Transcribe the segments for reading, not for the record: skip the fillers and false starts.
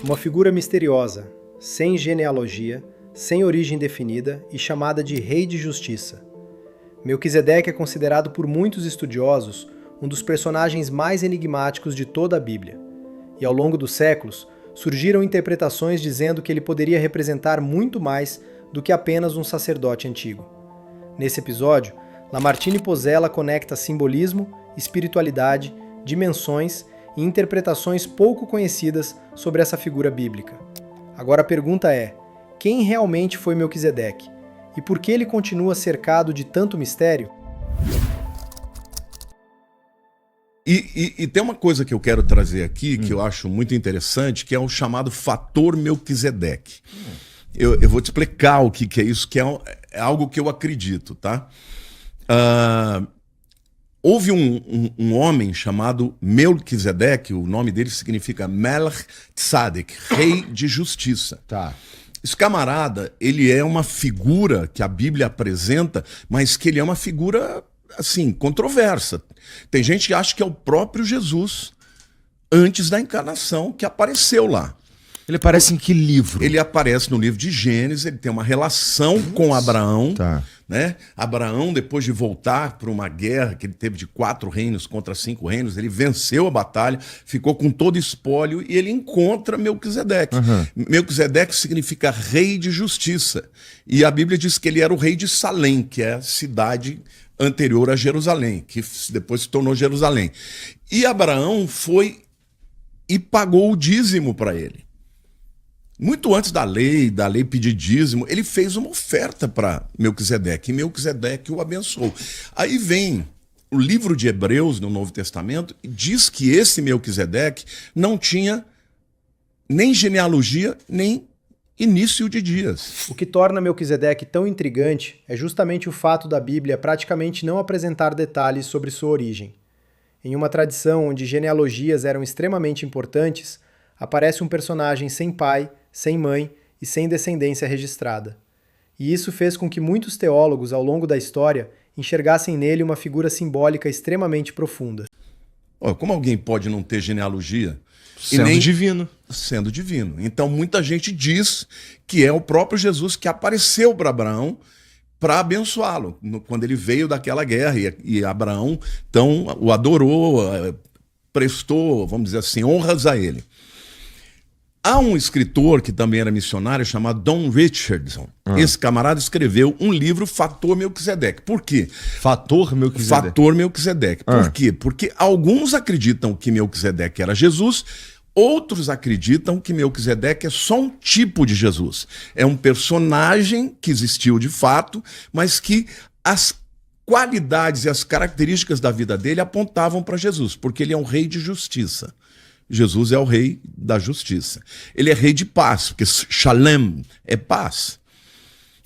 Uma figura misteriosa, sem genealogia, sem origem definida e chamada de Rei de Justiça. Melquisedeque é considerado por muitos estudiosos um dos personagens mais enigmáticos de toda a Bíblia. E ao longo dos séculos, surgiram interpretações dizendo que ele poderia representar muito mais do que apenas um sacerdote antigo. Nesse episódio, Lamartine Pozzella conecta simbolismo, espiritualidade, dimensões e interpretações pouco conhecidas sobre essa figura bíblica. Agora a pergunta é: quem realmente foi Melquisedeque? E por que ele continua cercado de tanto mistério? E tem uma coisa que eu quero trazer aqui, que eu acho muito interessante, que é o chamado fator Melquisedeque. Eu vou te explicar o que é isso, que é algo que eu acredito, tá? Houve um homem chamado Melquisedeque, o nome dele significa Melech Tzadek, rei de justiça. Tá. Esse camarada, ele é uma figura que a Bíblia apresenta, mas que ele é uma figura, assim, controversa. Tem gente que acha que é o próprio Jesus, antes da encarnação, que apareceu lá. Ele aparece em que livro? Ele aparece no livro de Gênesis, ele tem uma relação com Abraão. Tá. Né? Abraão, depois de voltar para uma guerra que ele teve de 4 reinos contra 5 reinos, ele venceu a batalha, ficou com todo o espólio e ele encontra Melquisedeque. Melquisedeque significa rei de justiça. E a Bíblia diz que ele era o rei de Salém, que é a cidade anterior a Jerusalém, que depois se tornou Jerusalém. E Abraão foi e pagou o dízimo para ele. Muito antes da lei pedir dízimo, ele fez uma oferta para Melquisedeque, e Melquisedeque o abençoou. Aí vem o livro de Hebreus, no Novo Testamento, e diz que esse Melquisedeque não tinha nem genealogia, nem início de dias. O que torna Melquisedeque tão intrigante é justamente o fato da Bíblia praticamente não apresentar detalhes sobre sua origem. Em uma tradição onde genealogias eram extremamente importantes, aparece um personagem sem pai, sem mãe e sem descendência registrada. E isso fez com que muitos teólogos, ao longo da história, enxergassem nele uma figura simbólica extremamente profunda. Como alguém pode não ter genealogia? Sendo divino. Sendo divino. Então muita gente diz que é o próprio Jesus que apareceu para Abraão para abençoá-lo, quando ele veio daquela guerra. E Abraão, então, o adorou, prestou, vamos dizer assim, honras a ele. Há um escritor que também era missionário chamado Don Richardson. Esse camarada escreveu um livro, Fator Melquisedeque. Por quê? Fator Melquisedeque. Fator Melquisedeque. Por quê? Porque alguns acreditam que Melquisedeque era Jesus, outros acreditam que Melquisedeque é só um tipo de Jesus. É um personagem que existiu de fato, mas que as qualidades e as características da vida dele apontavam para Jesus, porque ele é um rei de justiça. Jesus é o rei da justiça. Ele é rei de paz, porque Shalem é paz.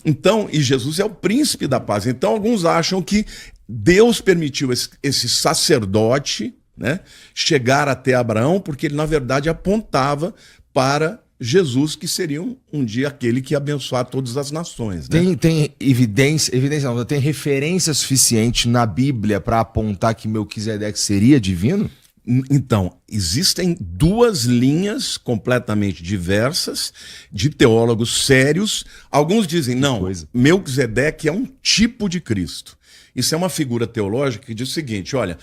Então, e Jesus é o príncipe da paz. Então, alguns acham que Deus permitiu esse sacerdote, né, chegar até Abraão, porque ele, na verdade, apontava para Jesus, que seria um dia aquele que ia abençoar todas as nações. Né? Tem evidência não, tem referência suficiente na Bíblia para apontar que Melquisedeque seria divino? Então, existem 2 linhas completamente diversas de teólogos sérios. Alguns dizem, não, Melquisedeque é um tipo de Cristo. Isso é uma figura teológica que diz o seguinte, olha,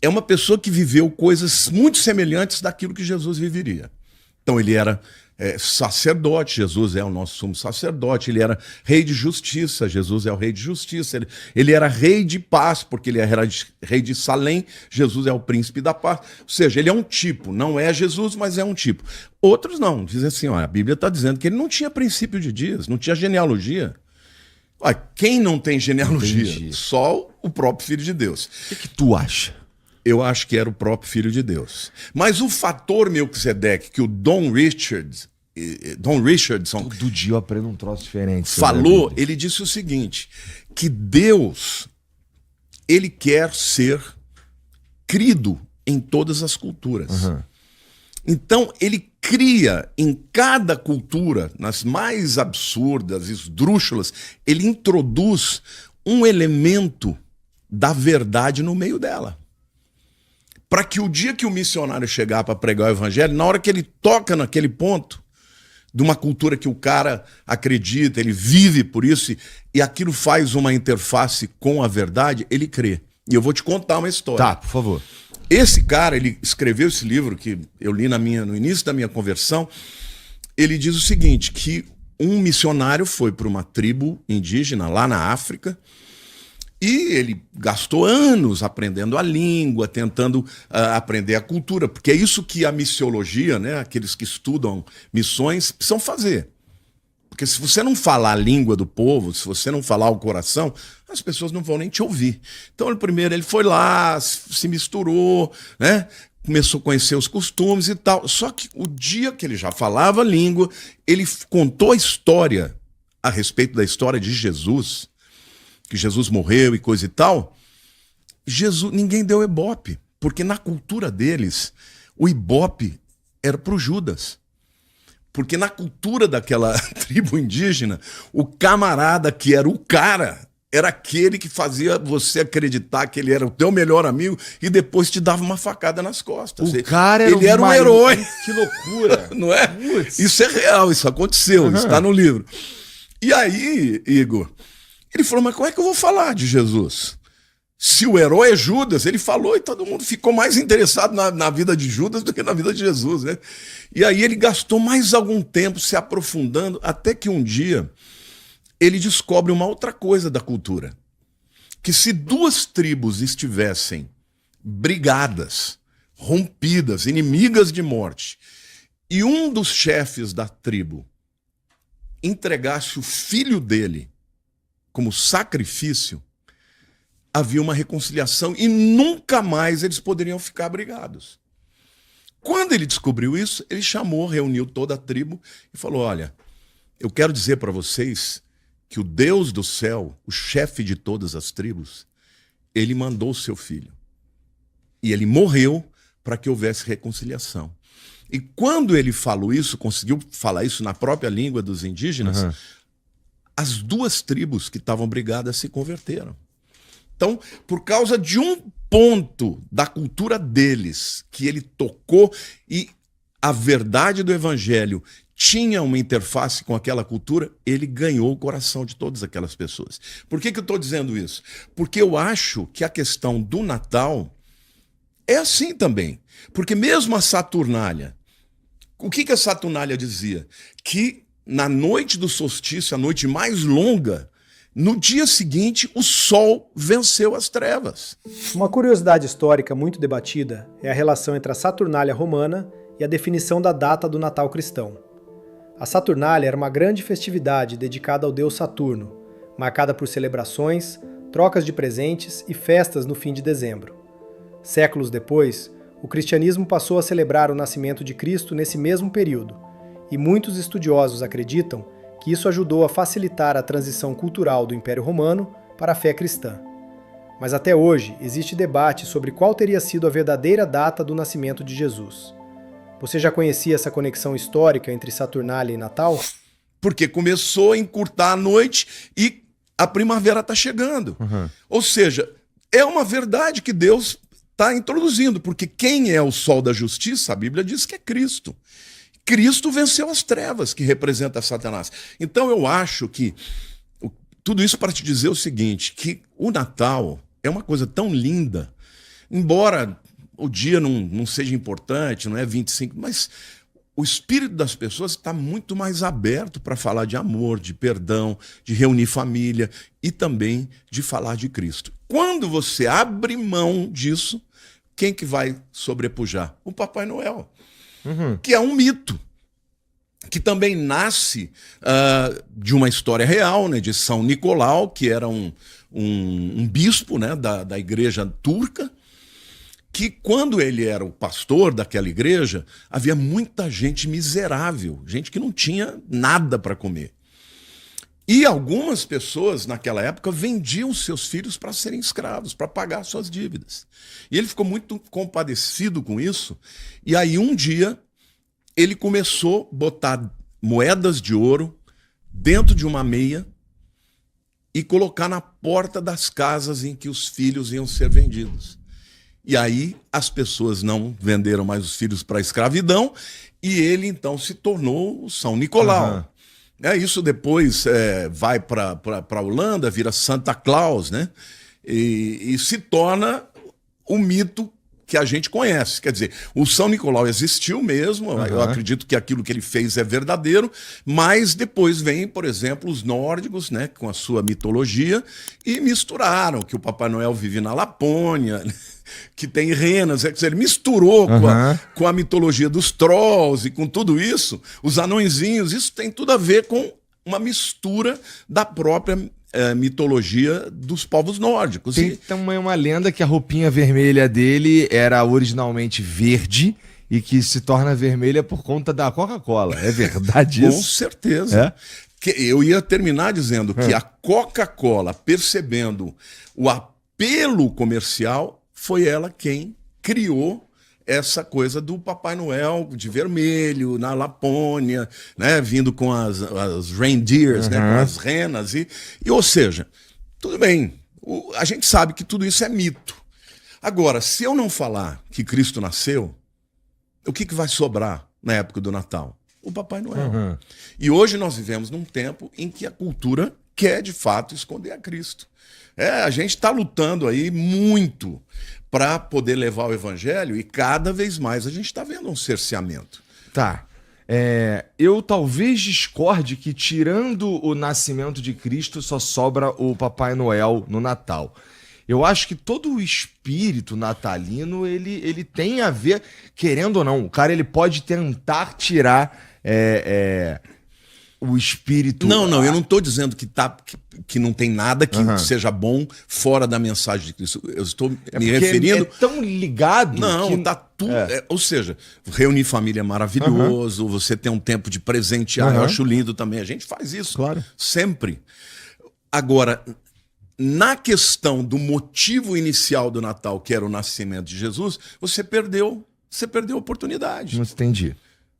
é uma pessoa que viveu coisas muito semelhantes daquilo que Jesus viveria. Então ele era sacerdote, Jesus é o nosso sumo sacerdote, ele era rei de justiça, Jesus é o rei de justiça, ele era rei de paz, porque ele era rei de Salém, Jesus é o príncipe da paz, ou seja, ele é um tipo, não é Jesus, mas é um tipo. Outros não, dizem assim, olha, a Bíblia está dizendo que ele não tinha princípio de dias, não tinha genealogia. Olha, quem não tem genealogia? Entendi. Só o próprio Filho de Deus. O que tu acha? Eu acho que era o próprio Filho de Deus. Mas o fator Melquisedeque que o Don Richardson Todo dia eu aprendo um troço diferente. falou, ele disse o seguinte, que Deus, ele quer ser crido em todas as culturas. Então, ele cria em cada cultura, nas mais absurdas, esdrúxulas, ele introduz um elemento da verdade no meio dela. para que o dia que o missionário chegar para pregar o evangelho, na hora que ele toca naquele ponto, de uma cultura que o cara acredita, ele vive por isso, e aquilo faz uma interface com a verdade, ele crê. E eu vou te contar uma história. Tá, por favor. Esse cara, ele escreveu esse livro que eu li no início da minha conversão. Ele diz o seguinte, que um missionário foi para uma tribo indígena lá na África e ele gastou anos aprendendo a língua, tentando aprender a cultura, porque é isso que a missiologia, né, aqueles que estudam missões, precisam fazer. Porque se você não falar a língua do povo, se você não falar o coração, as pessoas não vão nem te ouvir. Então, primeiro, ele foi lá, se misturou, né? Começou a conhecer os costumes e tal. Só que o dia que ele já falava a língua, ele contou a história a respeito da história de Jesus, que Jesus morreu e coisa e tal. Ninguém deu ibope, porque na cultura deles, o ibope era para o Judas. Porque na cultura daquela tribo indígena, o camarada que era o cara era aquele que fazia você acreditar que ele era o teu melhor amigo e depois te dava uma facada nas costas. O cara era ele era um herói. Que loucura. Não é? Putz. Isso é real, isso aconteceu, isso está no livro. E aí, Igor, ele falou, mas como é que eu vou falar de Jesus? Se o herói é Judas, ele falou e todo mundo ficou mais interessado na vida de Judas do que na vida de Jesus, né? E aí ele gastou mais algum tempo se aprofundando, até que um dia ele descobre uma outra coisa da cultura. Que se duas tribos estivessem brigadas, rompidas, inimigas de morte, e um dos chefes da tribo entregasse o filho dele como sacrifício, havia uma reconciliação e nunca mais eles poderiam ficar brigados. Quando ele descobriu isso, ele chamou, reuniu toda a tribo e falou, olha, eu quero dizer para vocês que o Deus do céu, o chefe de todas as tribos, ele mandou o seu filho. E ele morreu para que houvesse reconciliação. E quando ele falou isso, conseguiu falar isso na própria língua dos indígenas, as duas tribos que estavam brigadas se converteram. Então, por causa de um ponto da cultura deles, que ele tocou e a verdade do evangelho tinha uma interface com aquela cultura, ele ganhou o coração de todas aquelas pessoas. Por que eu estou dizendo isso? Porque eu acho que a questão do Natal é assim também. Porque mesmo a Saturnália, o que a Saturnália dizia? Que na noite do solstício, a noite mais longa, no dia seguinte, o sol venceu as trevas. Uma curiosidade histórica muito debatida é a relação entre a Saturnália romana e a definição da data do Natal cristão. A Saturnália era uma grande festividade dedicada ao deus Saturno, marcada por celebrações, trocas de presentes e festas no fim de dezembro. Séculos depois, o cristianismo passou a celebrar o nascimento de Cristo nesse mesmo período, e muitos estudiosos acreditam que isso ajudou a facilitar a transição cultural do Império Romano para a fé cristã. Mas até hoje existe debate sobre qual teria sido a verdadeira data do nascimento de Jesus. Você já conhecia essa conexão histórica entre Saturnália e Natal? Porque começou a encurtar a noite e a primavera está chegando. Ou seja, é uma verdade que Deus está introduzindo, porque quem é o sol da justiça, a Bíblia diz que é Cristo. Cristo venceu as trevas, que representa Satanás. Então eu acho que tudo isso para te dizer o seguinte, que o Natal é uma coisa tão linda, embora o dia não seja importante, não é 25, mas o espírito das pessoas está muito mais aberto para falar de amor, de perdão, de reunir família e também de falar de Cristo. Quando você abre mão disso, quem que vai sobrepujar? O Papai Noel. Que é um mito, que também nasce de uma história real, né, de São Nicolau, que era um bispo, né, da igreja turca, que quando ele era o pastor daquela igreja, havia muita gente miserável, gente que não tinha nada para comer. E algumas pessoas, naquela época, vendiam seus filhos para serem escravos, para pagar suas dívidas. E ele ficou muito compadecido com isso. E aí, um dia, ele começou a botar moedas de ouro dentro de uma meia e colocar na porta das casas em que os filhos iam ser vendidos. E aí as pessoas não venderam mais os filhos para a escravidão e ele então se tornou o São Nicolau. Isso depois vai para a Holanda, vira Santa Claus, né? E se torna o mito que a gente conhece. Quer dizer, o São Nicolau existiu mesmo, eu acredito que aquilo que ele fez é verdadeiro, mas depois vem, por exemplo, os nórdicos, né, com a sua mitologia, e misturaram que o Papai Noel vive na Lapônia, que tem renas, quer dizer, ele misturou com a mitologia dos trolls e com tudo isso, os anõezinhos, isso tem tudo a ver com uma mistura da própria mitologia dos povos nórdicos. Tem também uma lenda que a roupinha vermelha dele era originalmente verde e que se torna vermelha por conta da Coca-Cola. É verdade isso? Com certeza. Eu ia terminar dizendo que a Coca-Cola, percebendo o apelo comercial, foi ela quem criou essa coisa do Papai Noel de vermelho, na Lapônia, né, vindo com as reindeers, né, com as renas. Ou seja, tudo bem, a gente sabe que tudo isso é mito. Agora, se eu não falar que Cristo nasceu, o que vai sobrar na época do Natal? O Papai Noel. E hoje nós vivemos num tempo em que a cultura quer, de fato, esconder a Cristo. A gente está lutando aí muito para poder levar o evangelho e cada vez mais a gente está vendo um cerceamento. Tá. Eu talvez discorde que, tirando o nascimento de Cristo, só sobra o Papai Noel no Natal. Eu acho que todo o espírito natalino, ele tem a ver, querendo ou não, o cara ele pode tentar tirar o espírito... Não, eu não estou dizendo que não tem nada que seja bom fora da mensagem de Cristo. Eu estou me referindo... É tão ligado... Não, tá tudo... ou seja, reunir família é maravilhoso, você ter um tempo de presentear, eu acho lindo também. A gente faz isso, claro, sempre. Agora, na questão do motivo inicial do Natal, que era o nascimento de Jesus, você perdeu a oportunidade. Não entendi.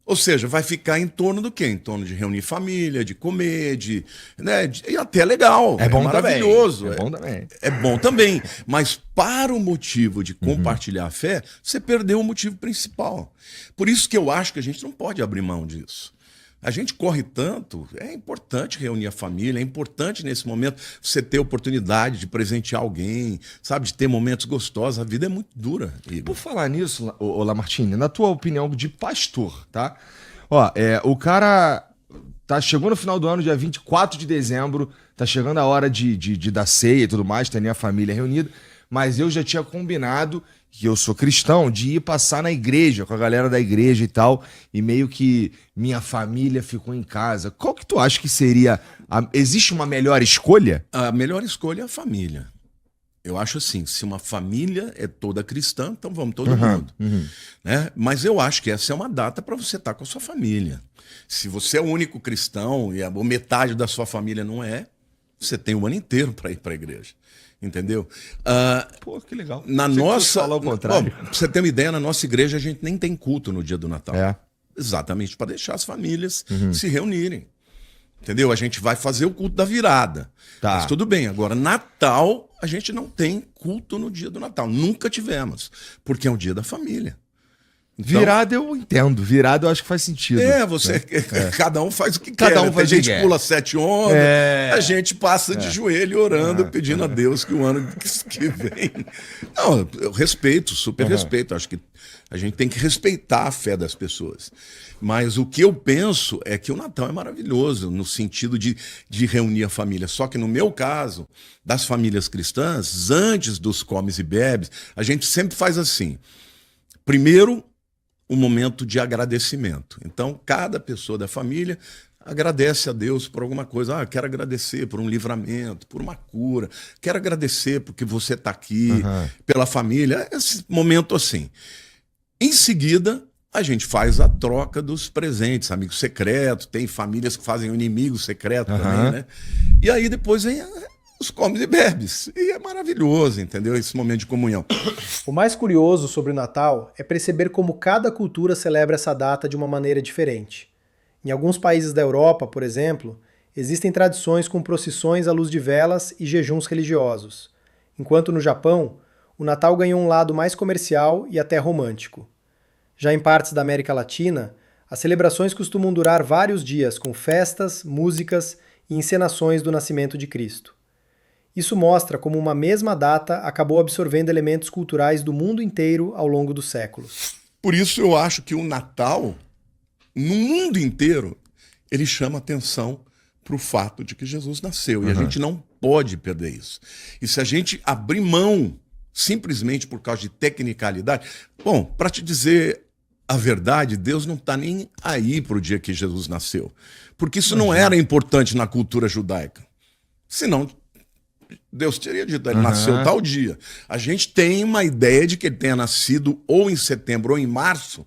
Ou seja, vai ficar em torno do quê? Em torno de reunir família, de comer, e até é legal. É bom maravilhoso. Também. É bom também. É bom também. Mas para o motivo de compartilhar a fé, você perdeu o motivo principal. Por isso que eu acho que a gente não pode abrir mão disso. A gente corre tanto, é importante reunir a família, é importante nesse momento você ter oportunidade de presentear alguém, sabe, de ter momentos gostosos. A vida é muito dura, Igor. Por falar nisso, Lamartine, na tua opinião de pastor, tá? O cara chegou no final do ano, dia 24 de dezembro, tá chegando a hora de dar ceia e tudo mais, tem a minha família reunida, mas eu já tinha combinado, que eu sou cristão, de ir passar na igreja, com a galera da igreja e tal, e meio que minha família ficou em casa. Qual que tu acha que seria... Existe uma melhor escolha? A melhor escolha é a família. Eu acho assim, se uma família é toda cristã, então vamos todo mundo. Né? Mas eu acho que essa é uma data para você estar com a sua família. Se você é o único cristão e metade da sua família não é, você tem o ano inteiro para ir para a igreja. Entendeu? Pô, que legal. Na nossa... Falar o contrário. Pra você ter uma ideia, na nossa igreja a gente nem tem culto no dia do Natal. Exatamente para deixar as famílias se reunirem. Entendeu? A gente vai fazer o culto da virada. Tá. Mas tudo bem. Agora, Natal, a gente não tem culto no dia do Natal. Nunca tivemos. Porque é o dia da família. Então, virada eu entendo. Virada eu acho que faz sentido. Cada um faz o que cada quer. Um faz a gente pula 7 ondas, a gente passa de joelho orando, pedindo a Deus que o ano que vem... Não, eu respeito, super respeito. Acho que a gente tem que respeitar a fé das pessoas. Mas o que eu penso é que o Natal é maravilhoso, no sentido de reunir a família. Só que no meu caso, das famílias cristãs, antes dos comes e bebes, a gente sempre faz assim. Primeiro, um momento de agradecimento. Então, cada pessoa da família agradece a Deus por alguma coisa. Quero agradecer por um livramento, por uma cura. Quero agradecer porque você está aqui, pela família. Esse momento assim. Em seguida, a gente faz a troca dos presentes, amigo secreto. Tem famílias que fazem o inimigo secreto também, né? E aí depois vem os comes e bebes. E é maravilhoso, entendeu? Esse momento de comunhão. O mais curioso sobre o Natal é perceber como cada cultura celebra essa data de uma maneira diferente. Em alguns países da Europa, por exemplo, existem tradições com procissões à luz de velas e jejuns religiosos, enquanto no Japão, o Natal ganhou um lado mais comercial e até romântico. Já em partes da América Latina, as celebrações costumam durar vários dias com festas, músicas e encenações do nascimento de Cristo. Isso mostra como uma mesma data acabou absorvendo elementos culturais do mundo inteiro ao longo dos séculos. Por isso eu acho que o Natal, no mundo inteiro, ele chama atenção para o fato de que Jesus nasceu. E a gente não pode perder isso. E se a gente abrir mão simplesmente por causa de tecnicalidade... Bom, para te dizer a verdade, Deus não está nem aí para o dia que Jesus nasceu. Porque isso não era importante na cultura judaica. Senão, Deus teria dito, ele nasceu tal dia. A gente tem uma ideia de que ele tenha nascido ou em setembro ou em março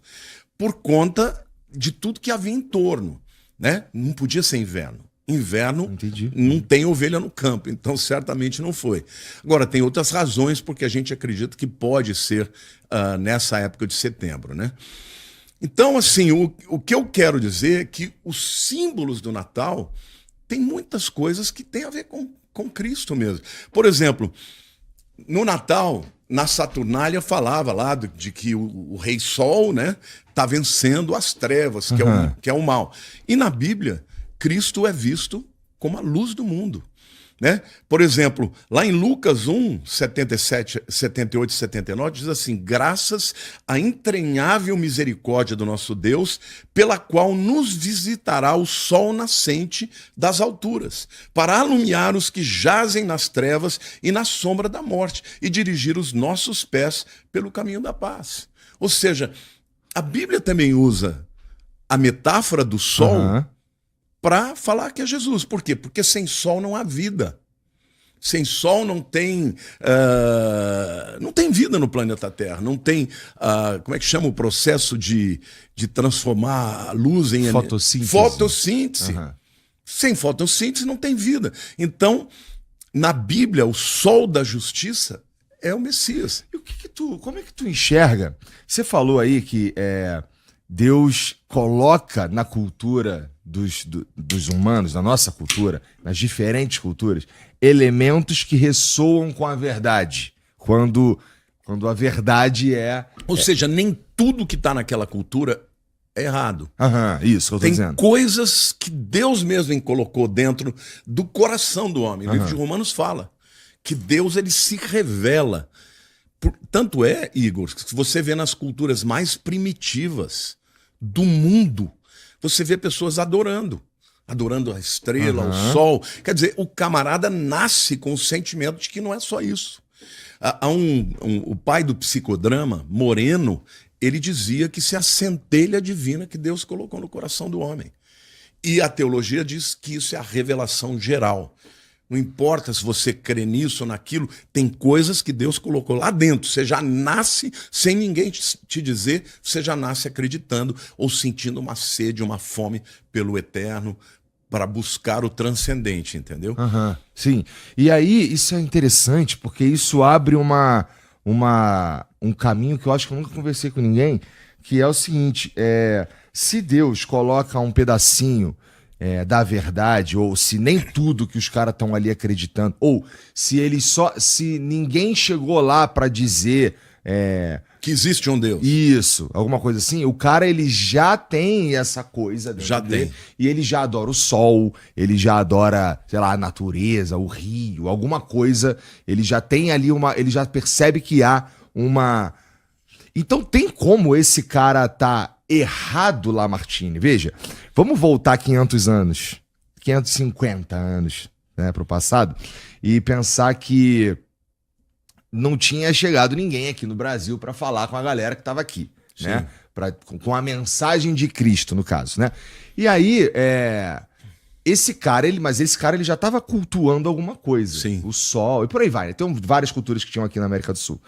por conta de tudo que havia em torno, né? Não podia ser inverno. Inverno não tem ovelha no campo, então certamente não foi. Agora, tem outras razões porque a gente acredita que pode ser nessa época de setembro, né? Então, assim, o que eu quero dizer é que os símbolos do Natal tem muitas coisas que têm a ver com Cristo mesmo. Por exemplo, no Natal, na Saturnália falava lá de que o Rei Sol, né, tá vencendo as trevas, que é o mal. E na Bíblia, Cristo é visto como a luz do mundo, né? Por exemplo, lá em Lucas 1, 77, 78 e 79, diz assim: graças à entranhável misericórdia do nosso Deus, pela qual nos visitará o sol nascente das alturas, para alumiar os que jazem nas trevas e na sombra da morte, e dirigir os nossos pés pelo caminho da paz. Ou seja, a Bíblia também usa a metáfora do sol para falar que é Jesus. Por quê? Porque sem sol não há vida. Sem sol não tem vida no planeta Terra. Não tem, como é que chama o processo de transformar a luz em... Fotossíntese. Fotossíntese. Sem fotossíntese não tem vida. Então, na Bíblia, o sol da justiça é o Messias. E como é que tu enxerga? Você falou aí que Deus coloca na cultura dos humanos, na nossa cultura, nas diferentes culturas, elementos que ressoam com a verdade. Quando a verdade é... Ou seja, nem tudo que está naquela cultura é errado. Isso que eu tô dizendo. Tem coisas que Deus mesmo colocou dentro do coração do homem. O livro de Romanos fala que Deus ele se revela. Tanto é, Igor, que você vê nas culturas mais primitivas do mundo, você vê pessoas adorando a estrela, o sol. Quer dizer, o camarada nasce com o sentimento de que não é só isso. O pai do psicodrama, Moreno, ele dizia que isso é a centelha divina que Deus colocou no coração do homem. E a teologia diz que isso é a revelação geral. Não importa se você crê nisso ou naquilo, tem coisas que Deus colocou lá dentro. Você já nasce sem ninguém te dizer, você já nasce acreditando ou sentindo uma sede, uma fome pelo eterno para buscar o transcendente, entendeu? Sim. E aí, isso é interessante, porque isso abre um caminho que eu acho que eu nunca conversei com ninguém, que é o seguinte, se Deus coloca um pedacinho da verdade, ou se nem tudo que os caras estão ali acreditando, ou se ninguém chegou lá para dizer que existe um Deus. Isso, alguma coisa assim, o cara ele já tem essa coisa dentro já dele, tem. E ele já adora o sol, ele já adora, sei lá, a natureza, o rio, alguma coisa, ele já tem ali ele já percebe que há uma... Então tem como esse cara tá errado lá, Martini? Veja, vamos voltar 500 anos, 550 anos, né, pro passado, e pensar que não tinha chegado ninguém aqui no Brasil para falar com a galera que estava aqui, né? Com a mensagem de Cristo, no caso, né? E aí, esse cara ele já estava cultuando alguma coisa. Sim. O sol, e por aí vai. Né? Tem várias culturas que tinham aqui na América do Sul.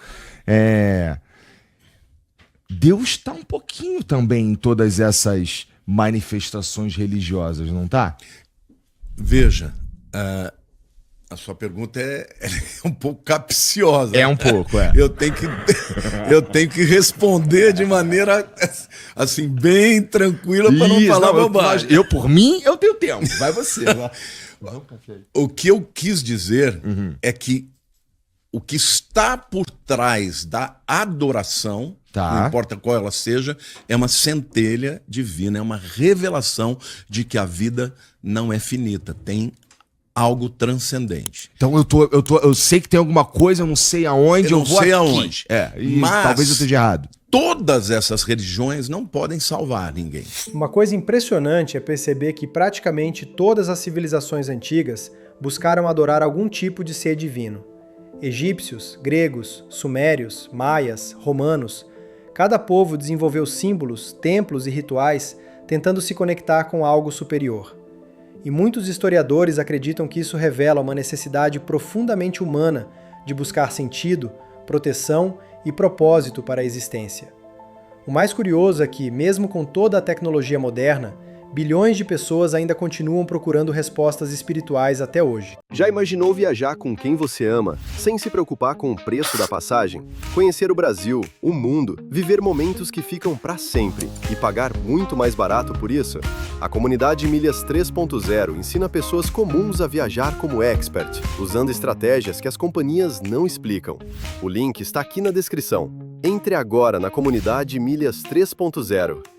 Deus está um pouquinho também em todas essas manifestações religiosas, não tá? Veja, a sua pergunta é um pouco capciosa. É um pouco, Eu tenho que responder de maneira assim, bem tranquila para não falar bobagem. Eu, por mim, eu tenho tempo. Vai você. O que eu quis dizer é que o que está por trás da adoração, não importa qual ela seja, é uma centelha divina, é uma revelação de que a vida não é finita, tem algo transcendente. Então eu sei que tem alguma coisa, eu não sei aonde, eu não sei aqui. aonde. Mas talvez eu esteja errado. Todas essas religiões não podem salvar ninguém. Uma coisa impressionante é perceber que praticamente todas as civilizações antigas buscaram adorar algum tipo de ser divino. Egípcios, gregos, sumérios, maias, romanos, cada povo desenvolveu símbolos, templos e rituais tentando se conectar com algo superior. E muitos historiadores acreditam que isso revela uma necessidade profundamente humana de buscar sentido, proteção e propósito para a existência. O mais curioso é que, mesmo com toda a tecnologia moderna, bilhões de pessoas ainda continuam procurando respostas espirituais até hoje. Já imaginou viajar com quem você ama, sem se preocupar com o preço da passagem? Conhecer o Brasil, o mundo, viver momentos que ficam para sempre e pagar muito mais barato por isso? A comunidade Milhas 3.0 ensina pessoas comuns a viajar como expert, usando estratégias que as companhias não explicam. O link está aqui na descrição. Entre agora na comunidade Milhas 3.0.